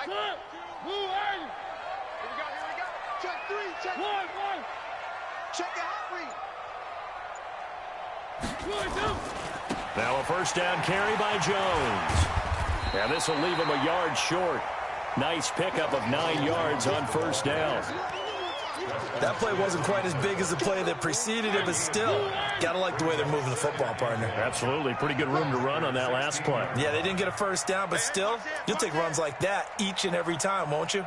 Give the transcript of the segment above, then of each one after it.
Mike. Move, here we go. Check 3, check. One. Check your heart rate. Now a first down carry by Jones. And this will leave him a yard short. Nice pickup of 9 yards on first down. That play wasn't quite as big as the play that preceded it, but still, got to like the way they're moving the football, partner. Absolutely. Pretty good room to run on that last play. Yeah, they didn't get a first down, but still, you'll take runs like that each and every time, won't you?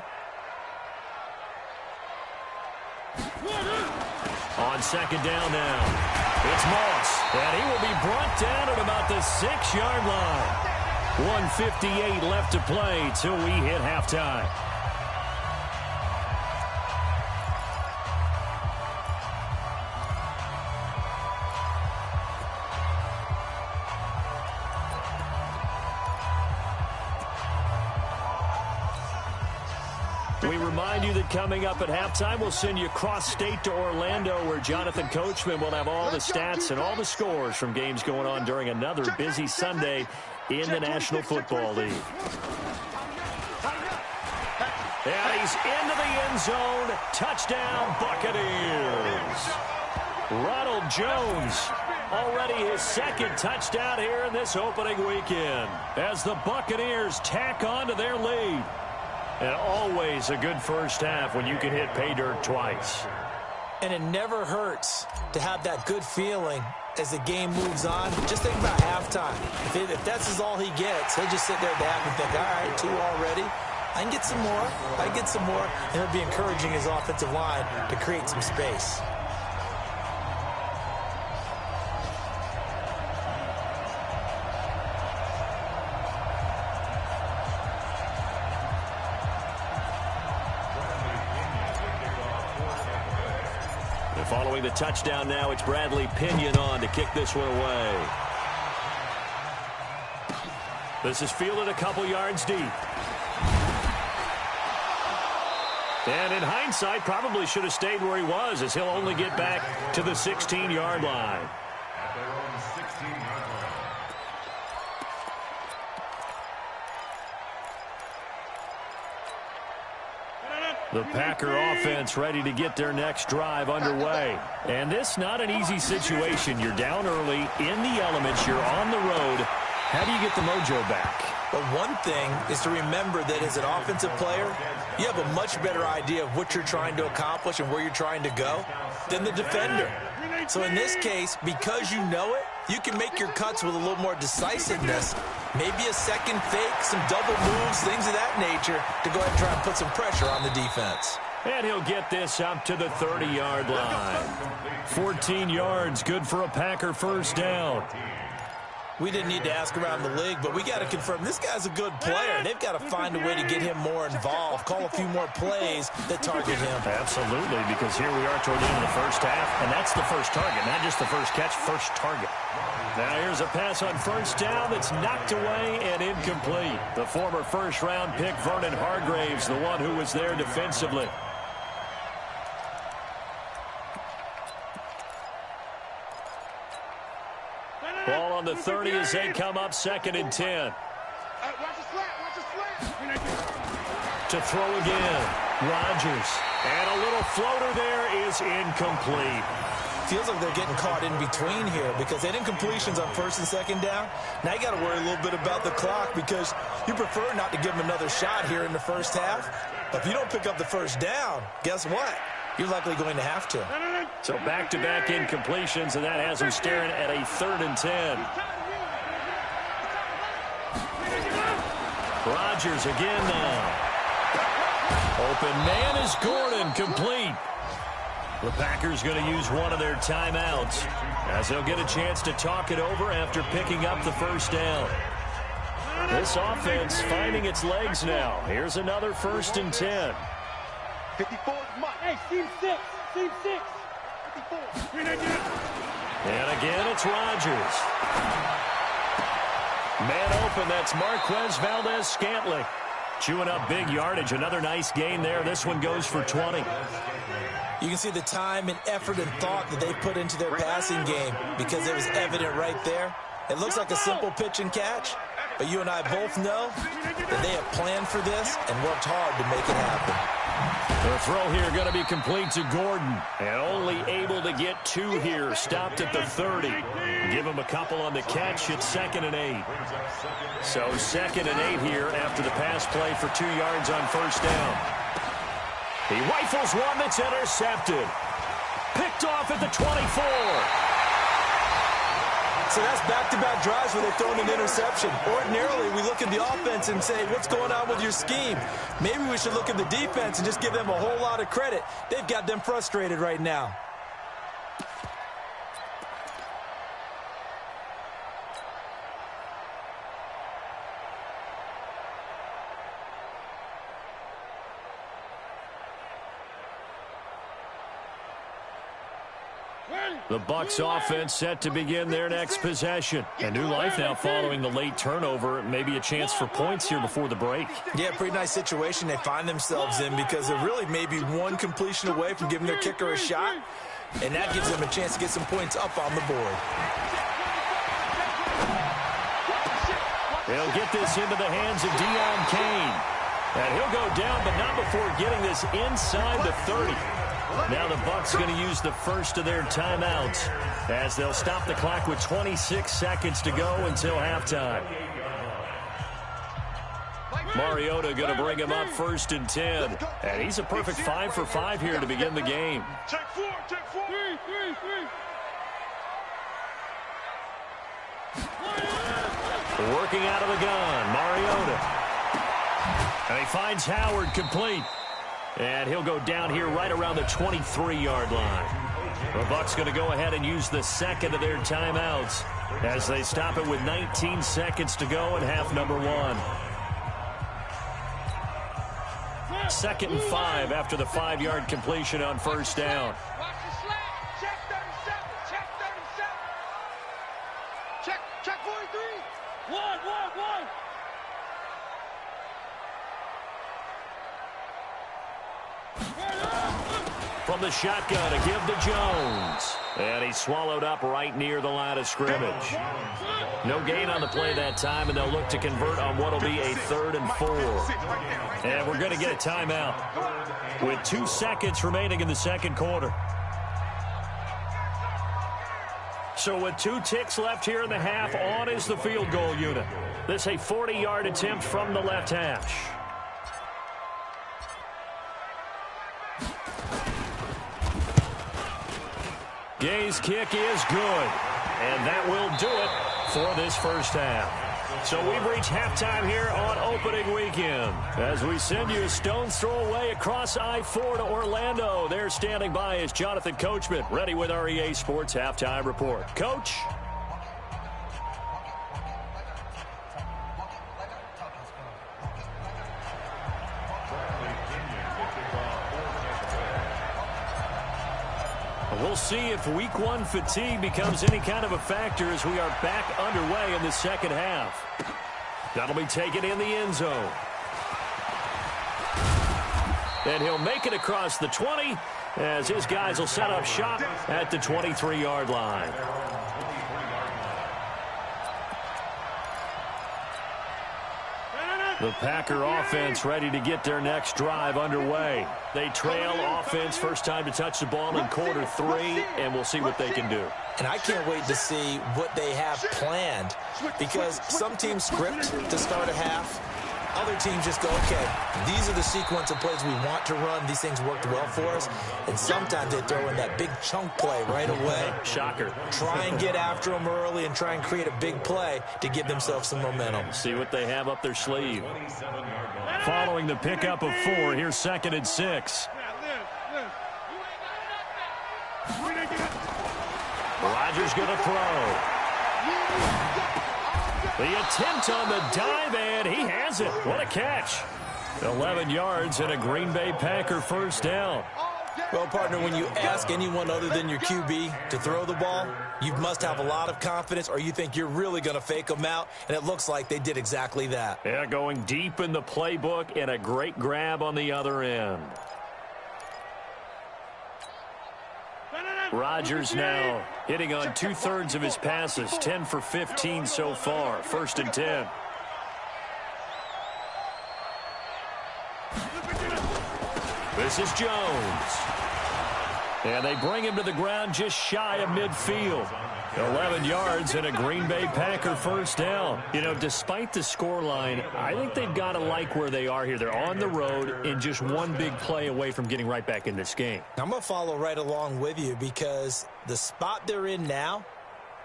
On second down now, it's Moss, and he will be brought down at about the 6-yard line. 1:58 left to play till we hit halftime. We remind you that coming up at halftime, we'll send you cross-state to Orlando, where Jonathan Coachman will have all the stats and all the scores from games going on during another busy Sunday in the National Football League. And he's into the end zone. Touchdown, Buccaneers. Ronald Jones, already his second touchdown here in this opening weekend, as the Buccaneers tack on to their lead. And always a good first half when you can hit pay dirt twice. And it never hurts to have that good feeling as the game moves on. Just think about halftime. If that's all he gets, he'll just sit there at the half and think, all right, 2 already. I can get some more. And it'll be encouraging his offensive line to create some space. Following the touchdown now, it's Bradley Pinion on to kick this one away. This is fielded a couple yards deep. And in hindsight, probably should have stayed where he was, as he'll only get back to the 16-yard line. The Packer offense ready to get their next drive underway. And this not an easy situation. You're down early, in the elements, you're on the road. How do you get the mojo back? But one thing is to remember that as an offensive player, you have a much better idea of what you're trying to accomplish and where you're trying to go than the defender. So in this case, because you know it, you can make your cuts with a little more decisiveness. Maybe a second fake, some double moves, things of that nature to go ahead and try and put some pressure on the defense. And he'll get this up to the 30-yard line. 14 yards, good for a Packer first down. We didn't need to ask around the league, but we got to confirm this guy's a good player. They've got to find a way to get him more involved, call a few more plays that target him. Absolutely, because here we are toward the end of the first half, and that's the first target, not just the first catch, first target. Now here's a pass on first down that's knocked away and incomplete. The former first-round pick, Vernon Hargraves, the one who was there defensively. Ball on the 30 as they come up 2nd and 10. To throw again, Rodgers. And a little floater there is incomplete. Feels like they're getting caught in between here because they didn't completions on 1st and 2nd down. Now you got to worry a little bit about the clock because you prefer not to give them another shot here in the first half. But if you don't pick up the first down, guess what? You're likely going to have to. So back-to-back incompletions, and that has them staring at a 3rd and 10. Rodgers again now. Open man is Gordon, complete. The Packers going to use one of their timeouts as they'll get a chance to talk it over after picking up the first down. This offense finding its legs now. Here's another 1st and 10. 54 Mike. Hey, team 6. 54. And again, it's Rodgers. Man open, that's Marquez Valdez-Scantling. Chewing up big yardage. Another nice gain there. This one goes for 20. You can see the time and effort and thought that they put into their passing game because it was evident right there. It looks like a simple pitch and catch, but you and I both know that they have planned for this and worked hard to make it happen. The throw here going to be complete to Gordon. And only able to get 2 here. Stopped at the 30. Give him a couple on the catch. It's 2nd and 8. So 2nd and 8 here after the pass play for 2 yards on first down. He rifles one that's intercepted. Picked off at the 24. So that's back-to-back drives where they've thrown an interception. Ordinarily, we look at the offense and say, what's going on with your scheme? Maybe we should look at the defense and just give them a whole lot of credit. They've got them frustrated right now. The Bucs offense set to begin their next possession. A new life now following the late turnover. Maybe a chance for points here before the break. Yeah, pretty nice situation they find themselves in because they're really maybe one completion away from giving their kicker a shot, and that gives them a chance to get some points up on the board. They'll get this into the hands of Deon Cain. And he'll go down, but not before getting this inside the 30. Now the Bucs going to use the first of their timeouts as they'll stop the clock with 26 seconds to go until halftime. Mariota going to bring him up 1st and 10. And he's a perfect 5 for 5 here to begin the game. Check 4, check 4. 3. Working out of the gun, Mariota. And he finds Howard complete. And he'll go down here right around the 23-yard line. The Bucs going to go ahead and use the second of their timeouts as they stop it with 19 seconds to go in half number 1. 2nd and 5 after the 5-yard completion on first down. Watch the slap. Check 37. Check 37. Check 43. 1. From the shotgun, a give to Jones. And he's swallowed up right near the line of scrimmage. No gain on the play that time, and they'll look to convert on what will be a 3rd and 4. And we're going to get a timeout with 2 seconds remaining in the second quarter. So with 2 ticks left here in the half, on is the field goal unit. This a 40-yard attempt from the left hash. Gay's kick is good, and that will do it for this first half. So we've reached halftime here on opening weekend as we send you a stone's throw away across I-4 to Orlando. There standing by is Jonathan Coachman, ready with our EA Sports Halftime Report. Coach? We'll see if week 1 fatigue becomes any kind of a factor as we are back underway in the second half. That'll be taken in the end zone. And he'll make it across the 20 as his guys will set up shop at the 23-yard line. The Packer offense ready to get their next drive underway. They trail offense, first time to touch the ball in quarter 3, and we'll see what they can do. And I can't wait to see what they have planned because some teams script to start a half. Other teams just go, okay, these are the sequence of plays we want to run. These things worked well for us. And sometimes they throw in that big chunk play right away. Shocker. Try and get after them early and try and create a big play to give themselves some momentum. See what they have up their sleeve. Following the pickup of 4, here's 2nd and 6. Rodgers going to throw. The attempt on the dive, and he has it. What a catch. 11 yards and a Green Bay Packer first down. Well, partner, when you ask anyone other than your QB to throw the ball, you must have a lot of confidence or you think you're really going to fake them out, and it looks like they did exactly that. Yeah, going deep in the playbook and a great grab on the other end. Rodgers now hitting on 2/3 of his passes, 10 for 15 so far. 1st and 10. This is Jones. And they bring him to the ground just shy of midfield. 11 yards and a Green Bay Packer first down. You know, despite the scoreline, I think they've got to like where they are here. They're on the road and just one big play away from getting right back in this game. I'm going to follow right along with you because the spot they're in now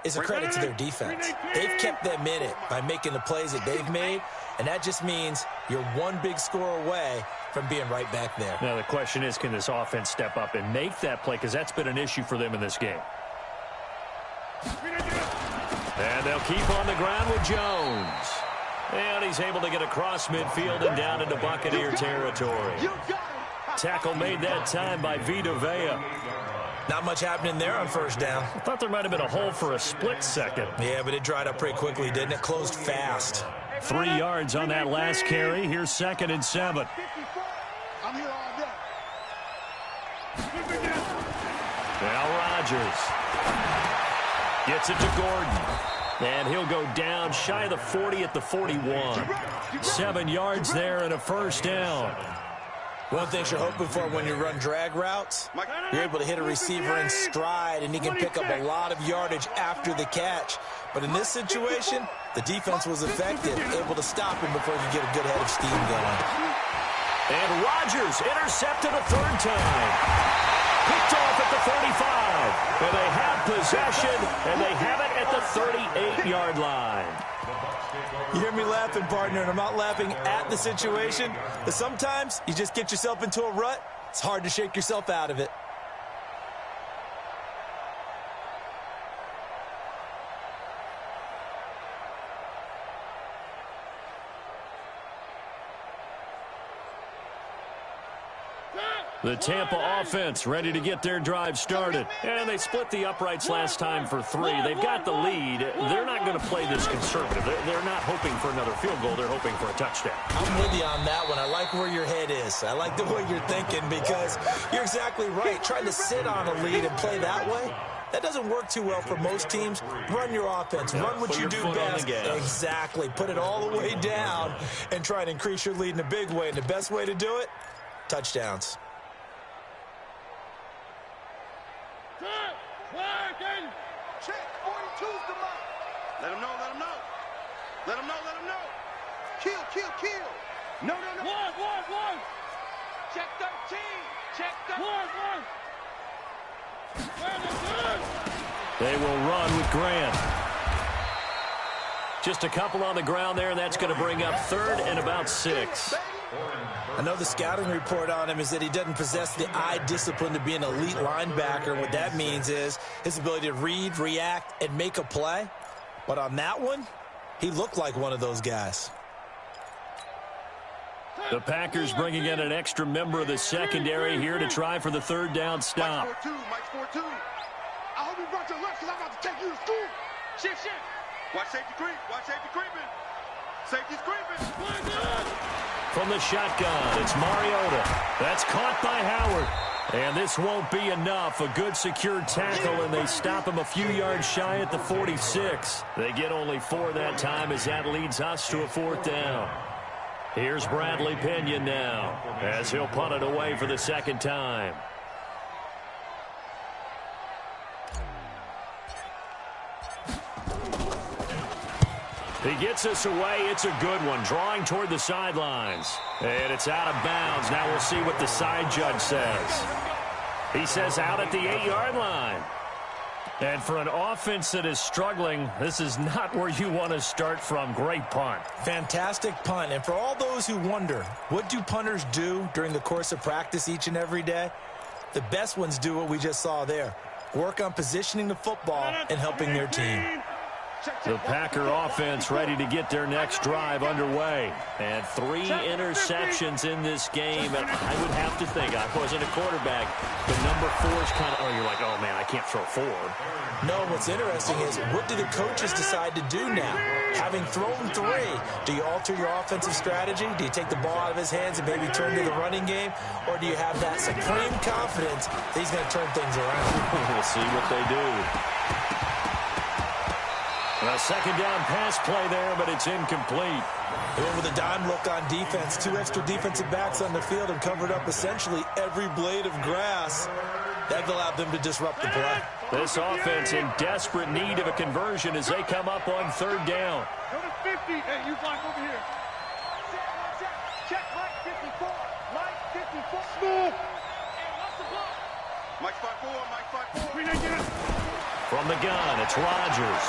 is a credit to their defense. They've kept them in it by making the plays that they've made, and that just means you're one big score away from being right back there. Now the question is, can this offense step up and make that play? Because that's been an issue for them in this game. And they'll keep on the ground with Jones. And he's able to get across midfield and down into Buccaneer territory. Tackle made that time by Vita Vea. Not much happening there on first down. I thought there might have been a hole for a split second. Yeah, but it dried up pretty quickly, didn't it? Closed fast. 3 yards on that last carry. Here's 2nd and 7. I'm here all day. Now Rodgers gets it to Gordon. And he'll go down shy of the 40 at the 41. 7 yards there and a first down. One thing you're hoping for when you run drag routes, you're able to hit a receiver in stride, and he can pick up a lot of yardage after the catch. But in this situation, the defense was effective, able to stop him before he could get a good head of steam going. And Rodgers intercepted a 3rd time. Picked off at the 35. And they have possession, and they have it at the 38-yard line. You hear me laughing, partner, and I'm not laughing at the situation, but sometimes you just get yourself into a rut. It's hard to shake yourself out of it. The Tampa offense ready to get their drive started. And they split the uprights last time for 3. They've got the lead. They're not going to play this conservative. They're not hoping for another field goal. They're hoping for a touchdown. I'm with you on that one. I like where your head is. I like the way you're thinking because you're exactly right. Trying to sit on a lead and play that way, that doesn't work too well for most teams. Run your offense. Run what you do best. Exactly. Put it all the way down and try and increase your lead in a big way. And the best way to do it, touchdowns. Check 42's the mark. Let him know, let him know. Let him know, let him know. Kill, kill, kill. No. One. Check 13. Check 13. One. They will run with Grant. Just a couple on the ground there, and that's going to bring up 3rd and about 6. I know the scouting report on him is that he doesn't possess the eye discipline to be an elite linebacker. What that means is his ability to read, react, and make a play. But on that one, he looked like one of those guys. The Packers bringing in an extra member of the secondary here to try for the 3rd down stop. Mike 4-2. I hope you brought your lunch because I'm about to take you to school. Shift. Watch safety creep. Watch safety creeping. Safety's creeping. From the shotgun, it's Mariota. That's caught by Howard. And this won't be enough. A good secure tackle, and they stop him a few yards shy at the 46. They get only 4 that time as that leads us to a 4th down. Here's Bradley Pinion now as he'll punt it away for the 2nd time. He gets us away. It's a good one. Drawing toward the sidelines. And it's out of bounds. Now we'll see what the side judge says. He says out at the 8-yard line. And for an offense that is struggling, this is not where you want to start from. Great punt. Fantastic punt. And for all those who wonder, what do punters do during the course of practice each and every day? The best ones do what we just saw there. Work on positioning the football and helping their team. The Packer offense ready to get their next drive underway. And 3 interceptions in this game. And I would have to think, I wasn't a quarterback, but number 4 is kind of, you're like, oh, man, I can't throw 4. No, what's interesting is what do the coaches decide to do now? Having thrown 3, do you alter your offensive strategy? Do you take the ball out of his hands and maybe turn to the running game? Or do you have that supreme confidence that he's going to turn things around? We'll see what they do. A second down pass play there, but it's incomplete. They went with a dime look on defense. 2 extra defensive backs on the field and covered up essentially every blade of grass. That allowed them to disrupt the play. This offense in desperate need of a conversion as they come up on third down. Go to 50. Hey, you block over here. Check Mike 54. Mike 54. Smooth. Hey, what's the block? Mike 54. Mike 54. Bring that down. From the gun, it's Rodgers.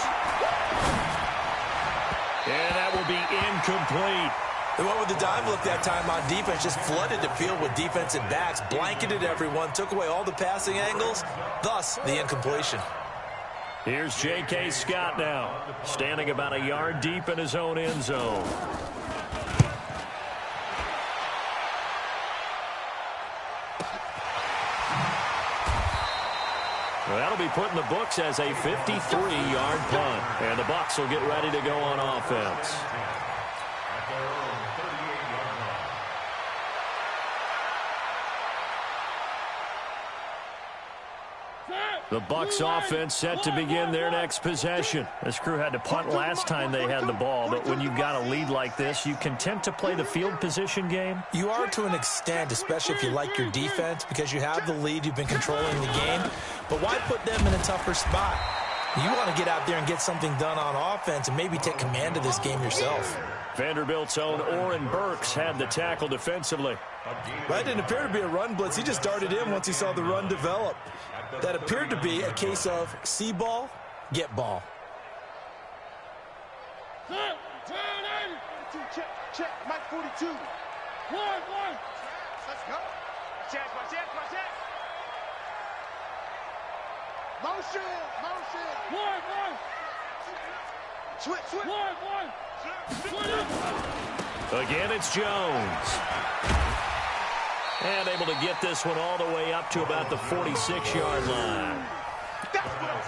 And that will be incomplete. They went with the dime look that time on defense, just flooded the field with defensive backs, blanketed everyone, took away all the passing angles, thus the incompletion. Here's J.K. Scott now, standing about a yard deep in his own end zone. Well, that'll be put in the books as a 53-yard punt, and the Bucs will get ready to go on offense. The Bucs offense set to begin their next possession. This crew had to punt last time they had the ball, but when you've got a lead like this, you can tend to play the field position game. You are to an extent, especially if you like your defense, because you have the lead, you've been controlling the game. But why put them in a tougher spot? You want to get out there and get something done on offense and maybe take command of this game yourself. Vanderbilt's own Oren Burks had the tackle defensively. That didn't appear to be a run blitz. He just darted in once he saw the run develop. That appeared to be a case of see ball, get ball. Check, check, Mike 42. One. Let's go. Check. Motion. One. Switch. One. Again, it's Jones. And able to get this one all the way up to about the 46-yard line.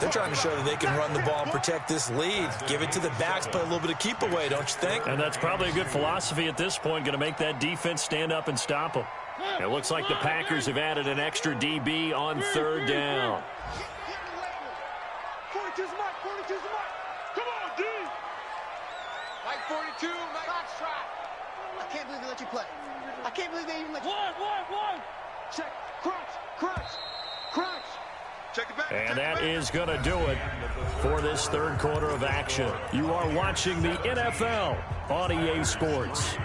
They're trying to show that they can run the ball and protect this lead. Give it to the backs, play a little bit of keep away, don't you think? And that's probably a good philosophy at this point, going to make that defense stand up and stop them. It looks like the Packers have added an extra DB on third down. 42's Mike. Come on, D. Mike 42, Mike. Box trap. I can't believe they let you play. I can't believe they even let you. One. Check. Crunch. Check it back. And that is going to do it for this third quarter of action. You are watching the NFL on EA Sports.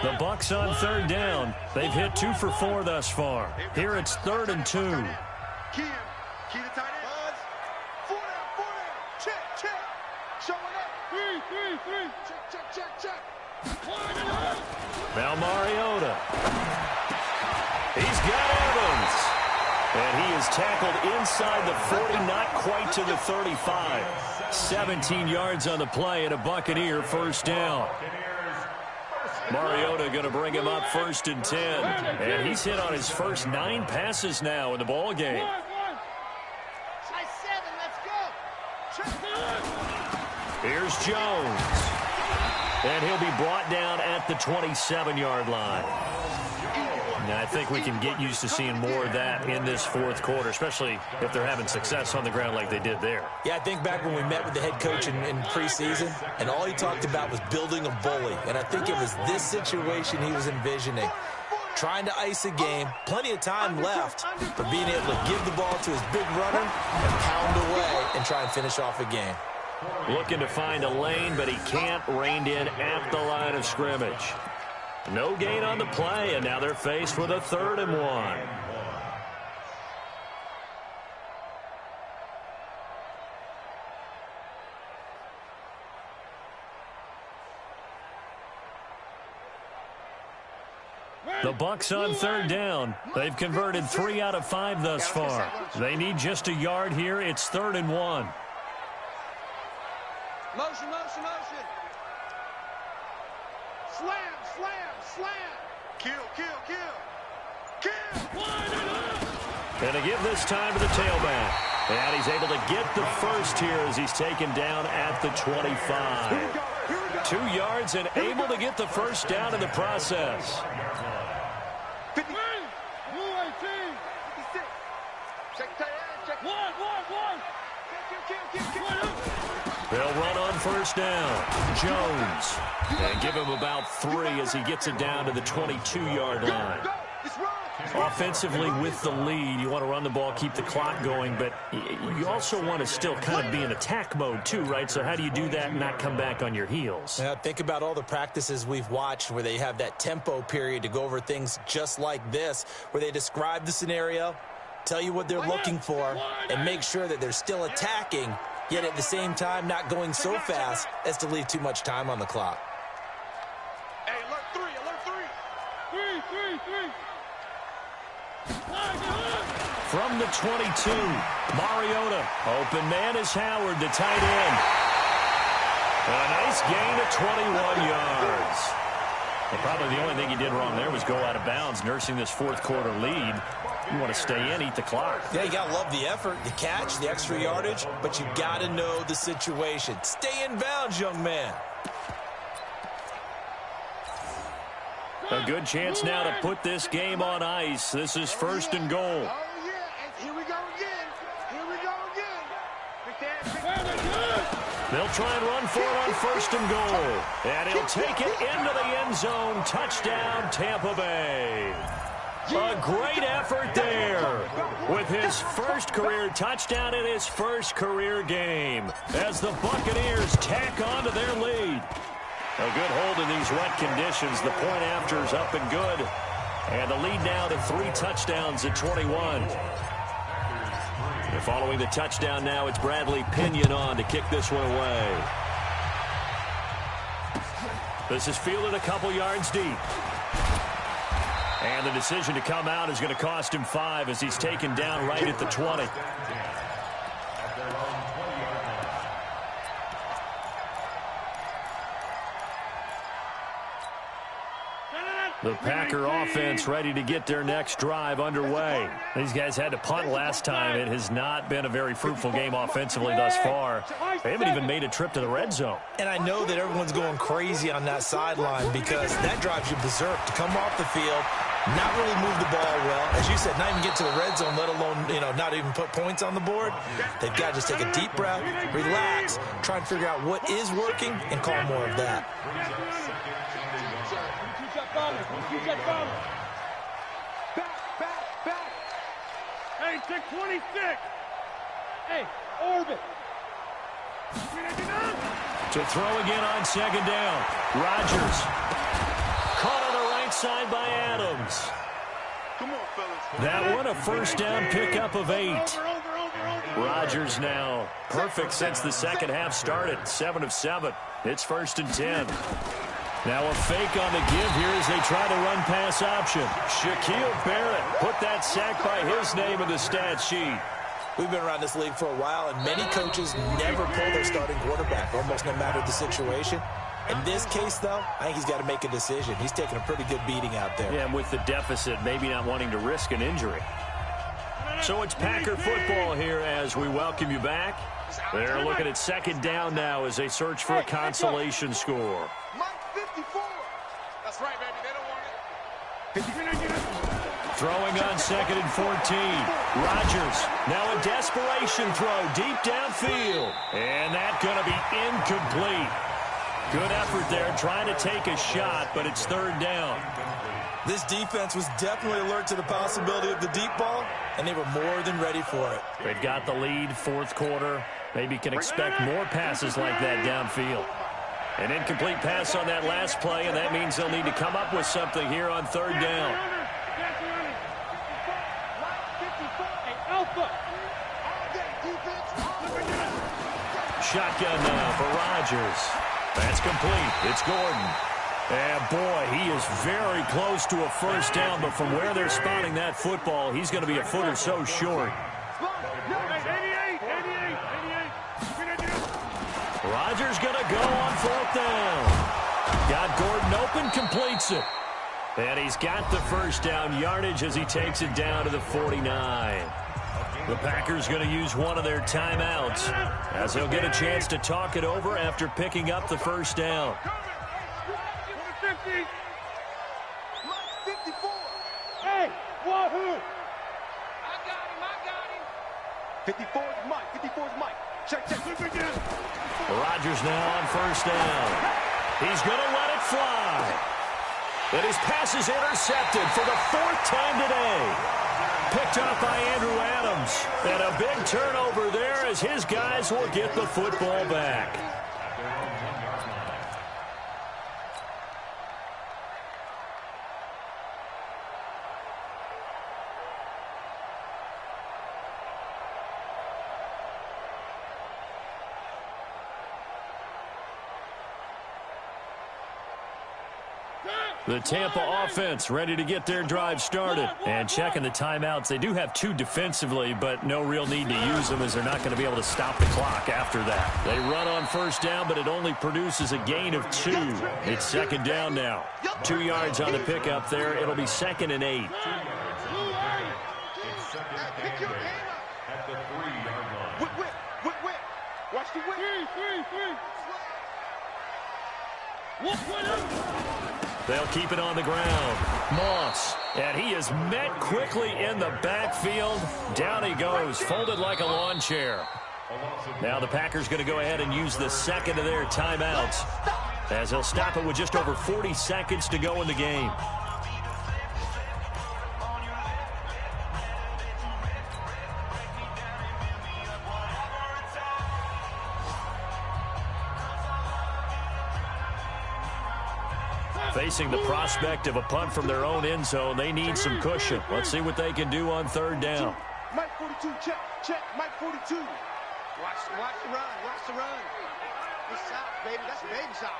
The Bucs on third down. They've hit 2 for 4 thus far. Here it's 3rd and 2. Key to tight end. Four down. Check. Showing up. Three. Check. Now Mariota. He's got Evans. And he is tackled inside the 40, not quite to the 35. 17 yards on the play and a Buccaneer first down. Mariota going to bring him up 1st and 10. And he's hit on his first 9 passes now in the ball game. Size 7, let's go. Here's Jones. And he'll be brought down at the 27-yard line. Now, I think we can get used to seeing more of that in this fourth quarter, especially if they're having success on the ground like they did there. Yeah, I think back when we met with the head coach in preseason, and all he talked about was building a bully. And I think it was this situation he was envisioning. Trying to ice a game, plenty of time left, but being able to give the ball to his big runner and pound away and try and finish off a game. Looking to find a lane, but he can't. Reined in at the line of scrimmage. No gain on the play, and now they're faced with a 3rd and 1. The Bucs on third down. They've converted 3 out of 5 thus far. They need just a yard here. It's 3rd and 1. Motion. Slam. Kill. And to give this time to the tailback. And he's able to get the first here as he's taken down at the 25. 2 yards and able to get the first down in the process. They'll run on first down. Jones. And give him about 3 as he gets it down to the 22-yard line. Offensively with the lead, you want to run the ball, keep the clock going, but you also want to still kind of be in attack mode too, right? So how do you do that and not come back on your heels? Yeah, think about all the practices we've watched where they have that tempo period to go over things just like this, where they describe the scenario, tell you what they're looking for, and make sure that they're still attacking, yet at the same time not going so fast as to leave too much time on the clock. Hey, alert 3, alert 3. From the 22, Mariota. Open man is Howard, the tight end. A nice gain of 21 yards. Well, probably the only thing he did wrong there was go out of bounds, nursing this fourth quarter lead. You want to stay in, eat the clock. Yeah, you got to love the effort, the catch, the extra yardage, but you got to know the situation. Stay in bounds, young man. A good chance now to put this game on ice. This is first and goal. Oh, yeah. Here we go again. They'll try and run for it on first and goal. And he'll take it into the end zone. Touchdown, Tampa Bay. A great effort there with his first career touchdown in his first career game as the Buccaneers tack on to their lead. A good hold in these wet conditions. The point after is up and good. And the lead now to 3 touchdowns at 21. And following the touchdown now, it's Bradley Pinion on to kick this one away. This is fielded a couple yards deep. And the decision to come out is going to cost him 5 as he's taken down right at the 20. The Packer offense ready to get their next drive underway. These guys had to punt last time. It has not been a very fruitful game offensively thus far. They haven't even made a trip to the red zone. And I know that everyone's going crazy on that sideline because that drives you berserk to come off the field, not really move the ball well. As you said, not even get to the red zone, let alone, not even put points on the board. They've got to just take a deep breath, relax, try and figure out what is working, and call more of that. Back. Hey, check 26. Hey, orbit. To throw again on second down. Rodgers. Caught on the right side by Adams. Come on, fellas. That one a first down pickup of 8. Rodgers now perfect since the second half started. 7 of 7. It's first and 10. Now a fake on the give here as they try to run pass option. Shaquille Barrett put that sack by his name in the stat sheet. We've been around this league for a while, and many coaches never pull their starting quarterback, almost no matter the situation. In this case, though, I think he's got to make a decision. He's taking a pretty good beating out there. Yeah, and with the deficit, maybe not wanting to risk an injury. So it's Packer football here as we welcome you back. They're looking at second down now as they search for a consolation score. That's right, baby. They don't want it. Throwing on second and 14. Rodgers, now a desperation throw deep downfield. And that's going to be incomplete. Good effort there, trying to take a shot, but it's third down. This defense was definitely alert to the possibility of the deep ball, and they were more than ready for it. They've got the lead, fourth quarter. Maybe can expect more passes like that downfield. An incomplete pass on that last play, and that means they'll need to come up with something here on third down. Shotgun now for Rodgers. That's complete. It's Gordon. And boy, he is very close to a first down, but from where they're spotting that football, he's going to be a foot or so short. Rodgers going to go on fourth down. Got Gordon open, completes it. And he's got the first down yardage as he takes it down to the 49. The Packers going to use one of their timeouts as they'll get a chance to talk it over after picking up the first down. Hey, wahoo! I got him. 54's Mike. 54's Mike. Check. Rodgers now on first down. He's going to let it fly. And his pass is intercepted for the 4th time today. Picked up by Andrew Adams. And a big turnover there as his guys will get the football back. The Tampa offense ready to get their drive started. And checking the timeouts. They do have 2 defensively, but no real need to use them as they're not going to be able to stop the clock after that. They run on first down, but it only produces a gain of 2. It's second down now. 2 yards on the pickup there. It'll be 2nd and 8. Watch the whip. They'll keep it on the ground. Moss. And he is met quickly in the backfield. Down he goes, folded like a lawn chair. Now the Packers going to go ahead and use the second of their timeouts, as they'll stop it with just over 40 seconds to go in the game. Facing the prospect of a punt from their own end zone, they need some cushion. Let's see what they can do on third down. Mike 42, check. Mike 42. Watch the run. It's south, baby. That's a baby south.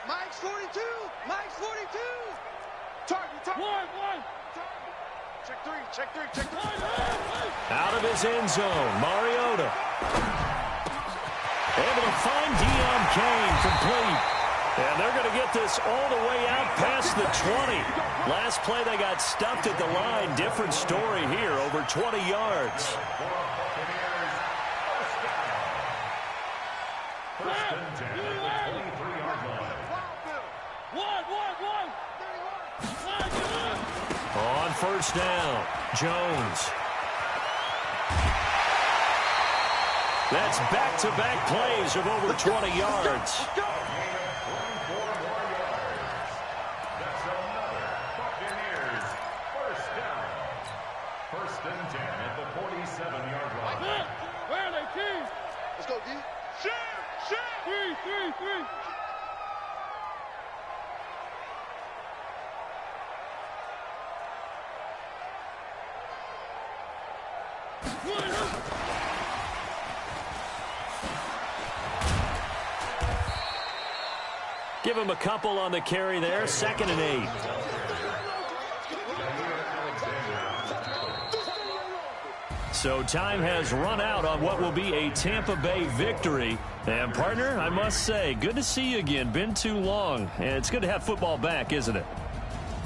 Mike's 42. Target. One. Check three. Out of his end zone, Mariota. Able to find Deon Cain, complete. And they're going to get this all the way out past the 20. Last play, they got stuffed at the line. Different story here, over 20 yards. First and 10 at the 23-yard line. On first down, Jones. That's back-to-back plays of over 20 yards. First and 10 at the 47-yard line. Where are they, team? Let's go, D. Shit. 3. Give him a couple on the carry there. 2nd and 8. So time has run out on what will be a Tampa Bay victory. And, partner, I must say, good to see you again. Been too long. And it's good to have football back, isn't it?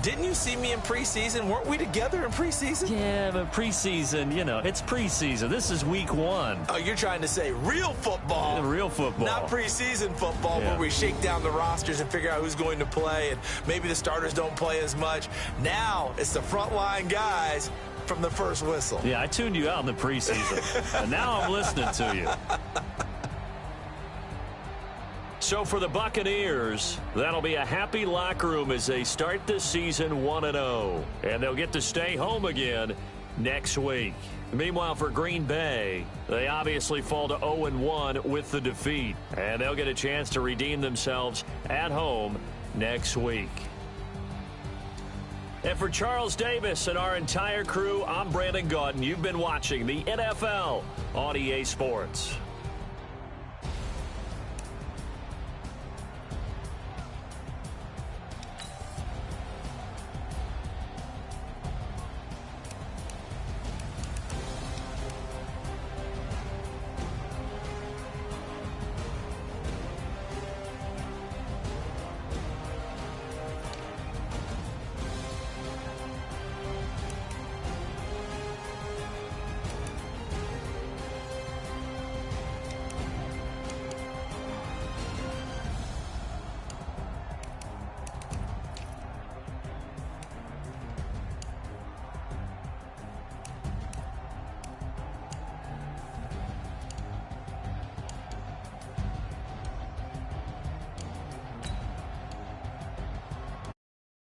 Didn't you see me in preseason? Weren't we together in preseason? Yeah, but preseason, it's preseason. This is week 1. Oh, you're trying to say real football. Real football. Not preseason football, where we shake down the rosters and figure out who's going to play, and maybe the starters don't play as much. Now it's the frontline guys from the first whistle. Yeah, I tuned you out in the preseason. And now I'm listening to you. So for the Buccaneers, that'll be a happy locker room as they start this season 1-0. And they'll get to stay home again next week. Meanwhile, for Green Bay, they obviously fall to 0-1 with the defeat. And they'll get a chance to redeem themselves at home next week. And for Charles Davis and our entire crew, I'm Brandon Gaudin. You've been watching the NFL on EA Sports.